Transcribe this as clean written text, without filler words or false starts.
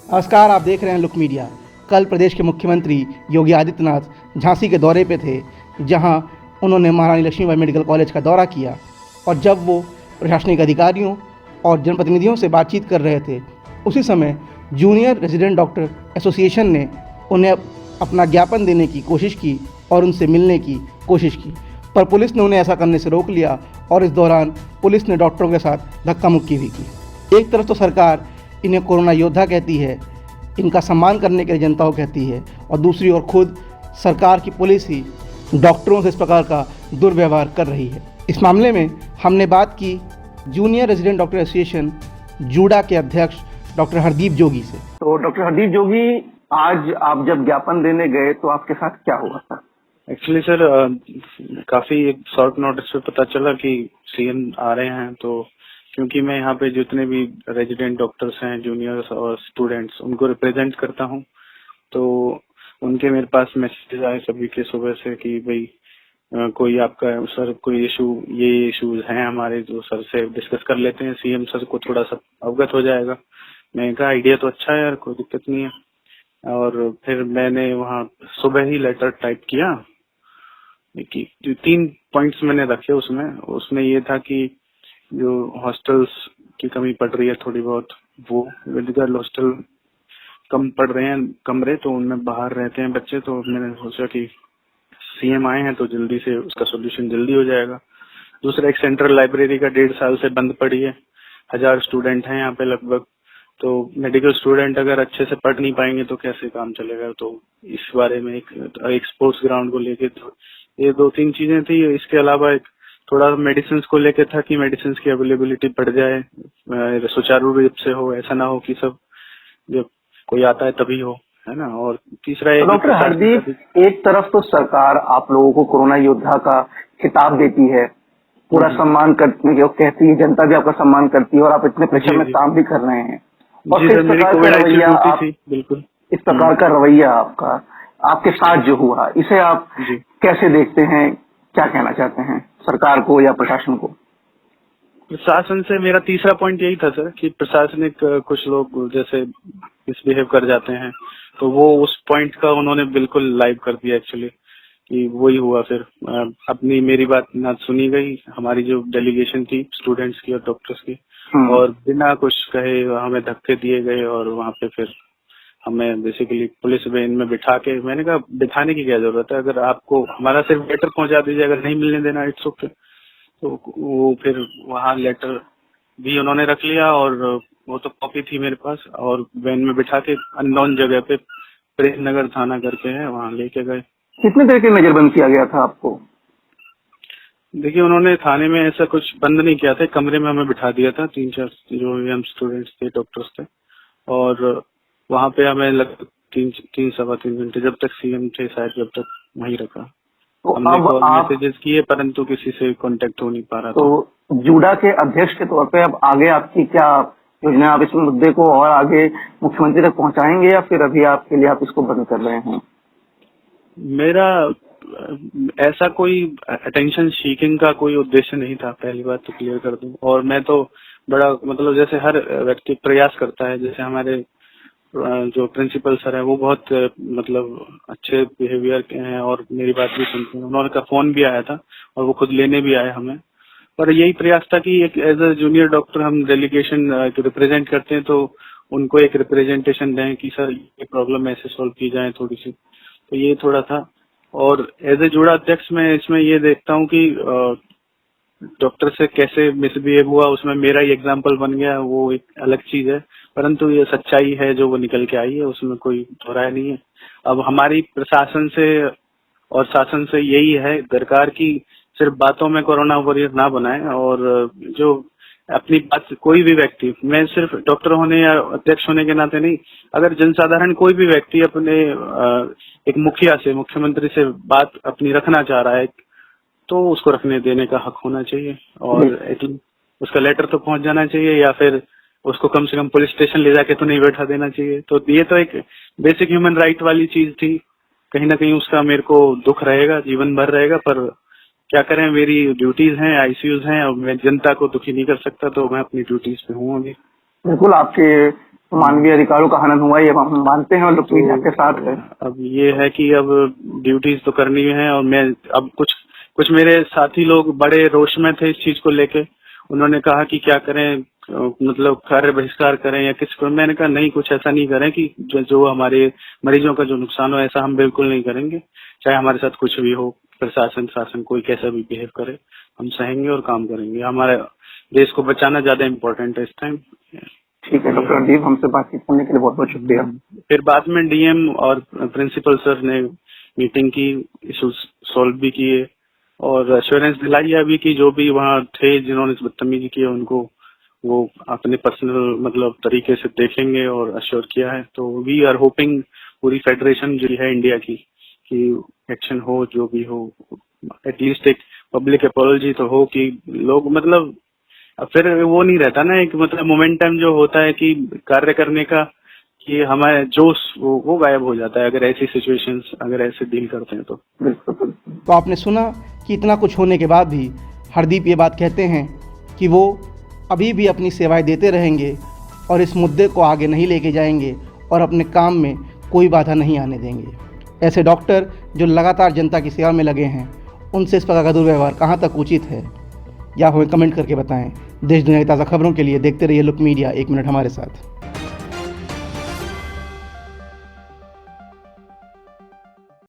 नमस्कार, आप देख रहे हैं लुक मीडिया। कल प्रदेश के मुख्यमंत्री योगी आदित्यनाथ झांसी के दौरे पे थे, जहां उन्होंने महारानी लक्ष्मीबाई मेडिकल कॉलेज का दौरा किया और जब वो प्रशासनिक अधिकारियों और जनप्रतिनिधियों से बातचीत कर रहे थे, उसी समय जूनियर रेजिडेंट डॉक्टर एसोसिएशन ने उन्हें अपना ज्ञापन देने की कोशिश की और उनसे मिलने की कोशिश की, पर पुलिस ने उन्हें ऐसा करने से रोक लिया और इस दौरान पुलिस ने डॉक्टरों के साथ धक्का मुक्की भी की। एक तरफ तो सरकार इन्हें कोरोना योद्धा कहती है, इनका सम्मान करने के लिए जनता को कहती है, और दूसरी ओर खुद सरकार की पुलिस ही डॉक्टरों से इस प्रकार का दुर्व्यवहार कर रही है। इस मामले में हमने बात की junior resident doctor association JUDA के अध्यक्ष डॉक्टर हरदीप जोगी से। तो डॉक्टर हरदीप जोगी, आज आप जब ज्ञापन देने गए तो आपके साथ क्या हुआ था? एक्चुअली सर, काफी एक शॉर्ट नोटिस पे पता चला कि सीएम आ रहे हैं, तो क्योंकि मैं यहाँ पे जितने भी रेजिडेंट डॉक्टर्स हैं, जूनियर्स और स्टूडेंट्स, उनको रिप्रेजेंट करता हूँ, तो उनके मेरे पास मैसेज आए सभी के सुबह से कि भाई कोई आपका सर कोई ये इश्यूज हैं हमारे, जो सर से डिस्कस कर लेते हैं, सीएम सर को थोड़ा सा अवगत हो जाएगा। मैंने कहा आइडिया तो अच्छा है यार, कोई दिक्कत नहीं है। और फिर मैंने वहाँ सुबह ही लेटर टाइप किया कि जो 3 पॉइंट्स मैंने रखे उसमें ये था कि जो हॉस्टल्स की कमी पड़ रही है थोड़ी बहुत, वो मेडिकल हॉस्टल कम पड़ रहे हैं कमरे, तो उनमें बाहर रहते हैं बच्चे, तो मैंने सोचा कि सीएम आए हैं तो जल्दी से उसका सोल्यूशन जल्दी हो जाएगा। दूसरा, एक सेंट्रल लाइब्रेरी का 1.5 साल से बंद पड़ी है, 1000 स्टूडेंट हैं यहाँ पे लगभग, तो मेडिकल स्टूडेंट अगर अच्छे से पढ़ नहीं पाएंगे तो कैसे काम चलेगा। तो इस बारे में एक स्पोर्ट्स ग्राउंड को लेके, तो ये 2-3 चीजें थी। इसके अलावा एक थोड़ा मेडिसिन को लेके था कि मेडिसिन की अवेलेबिलिटी बढ़ जाए, सुचारू रूप से हो, ऐसा ना हो कि सब जब कोई आता है तभी हो, है ना। और तीसरा तो डॉक्टर हरदीप, एक तरफ तो सरकार आप लोगों को कोरोना योद्धा का खिताब देती है, पूरा सम्मान करती है, कहती है, जनता भी आपका सम्मान करती है और आप इतने प्रेशर में काम भी कर रहे हैं, और फिर इस प्रकार का रवैया बिल्कुल इस प्रकार का रवैया आपका आपके साथ जो हुआ, इसे आप कैसे देखते हैं? क्या कहना चाहते हैं सरकार को या प्रशासन को? प्रशासन से मेरा तीसरा पॉइंट यही था सर कि प्रशासनिक कुछ लोग जैसे मिसबिहेव कर जाते हैं, तो वो उस पॉइंट का उन्होंने बिल्कुल लाइव कर दिया एक्चुअली, कि वही हुआ। फिर अपनी मेरी बात ना सुनी गई, हमारी जो डेलीगेशन थी स्टूडेंट्स की और डॉक्टर्स की, और बिना कुछ कहे हमें धक्के दिए गए, और वहाँ पे फिर हमें बेसिकली पुलिस वैन में बिठा के, मैंने कहा बिठाने की क्या जरूरत है, अगर आपको हमारा सिर्फ लेटर पहुंचा दीजिए, अगर नहीं मिलने देना इट्स ओके। तो वो फिर वहाँ लेटर भी उन्होंने रख लिया, और वो तो कॉपी थी मेरे पास, और वैन में बिठा के अननोन जगह पे प्रेम नगर थाना करके है वहाँ लेके गए। कितने देर की नजरबंद किया गया था आपको? देखिए, उन्होंने थाने में ऐसा कुछ बंद नहीं किया था, कमरे में हमें बिठा दिया था, 3-4 जो हम स्टूडेंट्स थे, डॉक्टर्स थे, और वहाँ पे हमें लगभग 3-3 घंटे, जब तक सीएम थे शायद, जब तक वहीं रखा। तो हमने अब कॉल आप मैसेजेस किए, परंतु किसी से कांटेक्ट हो नहीं पा रहा था। तो जूडा के अध्यक्ष के तौर पे अब आगे आपकी क्या योजना? आप इस मुद्दे को और आगे मुख्यमंत्री तक पहुंचाएंगे या फिर अभी आपके लिए आप इसको बंद कर रहे हैं? मेरा ऐसा कोई अटेंशन सीकिंग का कोई उद्देश्य नहीं था, पहली बात तो क्लियर कर दूं। और मैं तो बड़ा मतलब जैसे हर व्यक्ति प्रयास करता है, जैसे हमारे जो प्रिंसिपल सर है वो बहुत मतलब अच्छे बिहेवियर के हैं और मेरी बात भी सुनते हैं। उन्होंने का फोन भी आया था और वो खुद लेने भी आए हमें, पर यही प्रयास था कि एक एज अ जूनियर डॉक्टर हम डेलीगेशन रिप्रेजेंट करते हैं, तो उनको एक रिप्रेजेंटेशन दें कि सर ये प्रॉब्लम ऐसे सॉल्व की जाए थोड़ी सी, तो ये थोड़ा था। और एज ए जुड़ा अध्यक्ष मैं इसमें ये देखता हूँ कि डॉक्टर से कैसे मिसबिहेव हुआ, उसमें मेरा ही एग्जाम्पल बन गया, वो एक अलग चीज है, परंतु ये सच्चाई है जो वो निकल के आई है, उसमें कोई दोहराया नहीं है। अब हमारी प्रशासन से और शासन से यही है दरकार की सिर्फ बातों में कोरोना वॉरियर ना बनाए, और जो अपनी बात कोई भी व्यक्ति, मैं सिर्फ डॉक्टर होने या अध्यक्ष होने के नाते नहीं, अगर जनसाधारण कोई भी व्यक्ति अपने एक मुखिया से, मुख्यमंत्री से बात अपनी रखना चाह रहा है, तो उसको रखने देने का हक होना चाहिए, और उसका लेटर तो पहुंच जाना चाहिए, या फिर उसको कम से कम पुलिस स्टेशन ले जाके तो नहीं बैठा देना चाहिए। तो ये तो एक बेसिक ह्यूमन राइट वाली चीज थी, कहीं ना कहीं उसका मेरे को दुख रहेगा, जीवन भर रहेगा, पर क्या करें, मेरी ड्यूटीज हैं, आईसीयूज हैं, और मैं जनता को दुखी नहीं कर सकता, तो मैं अपनी ड्यूटीज पे हूँ अभी। बिल्कुल, आपके मानवीय अधिकारों का हनन हुआ, ये हम मानते हैं और लुक मीडिया के साथ है। अब ये है कि अब ड्यूटीज तो करनी है, और मैं अब कुछ मेरे साथी लोग बड़े रोष में थे इस चीज को लेके। उन्होंने कहा कि क्या करें, मतलब कार्य बहिष्कार करें या किसको। मैंने कहा नहीं, कुछ ऐसा नहीं करें कि जो हमारे मरीजों का जो नुकसान हो, ऐसा हम बिल्कुल नहीं करेंगे। चाहे हमारे साथ कुछ भी हो, प्रशासन शासन कोई कैसा भी बिहेव करे, हम सहेंगे और काम करेंगे। हमारे देश को बचाना ज्यादा इम्पोर्टेंट है इस टाइम। ठीक है डॉक्टर रणदीप, हमसे बातचीत करने के लिए बहुत बहुत शुक्रिया। फिर बाद में डीएम और प्रिंसिपल सर ने मीटिंग की, इश्यूज सॉल्व भी किए और एश्योरेंस दिलाई अभी कि जो भी वहाँ थे जिन्होंने बदतमीजी की उनको वो अपने पर्सनल मतलब तरीके से देखेंगे और अश्योर किया है। तो वी आर होपिंग पूरी फेडरेशन जो है इंडिया की कि एक्शन हो, जो भी हो, एटलीस्ट एक पब्लिक अपॉलॉजी तो हो कि लोग मतलब फिर वो नहीं रहता ना एक मतलब मोमेंटम जो होता है कि कार्य करने का, कि हमारे जोश वो गायब हो जाता है अगर ऐसी सिचुएशंस अगर ऐसे डील करते हैं तो। बिल्कुल। तो आपने सुना कि इतना कुछ होने के बाद भी हरदीप ये बात कहते हैं कि वो अभी भी अपनी सेवाएं देते रहेंगे और इस मुद्दे को आगे नहीं लेके जाएंगे और अपने काम में कोई बाधा नहीं आने देंगे। ऐसे डॉक्टर जो लगातार जनता की सेवा में लगे हैं, उनसे इस प्रकार का दुर्व्यवहार कहाँ तक उचित है, या हमें कमेंट करके बताएं। देश दुनिया की ताज़ा खबरों के लिए देखते रहिए लुक मीडिया। 1 मिनट हमारे साथ।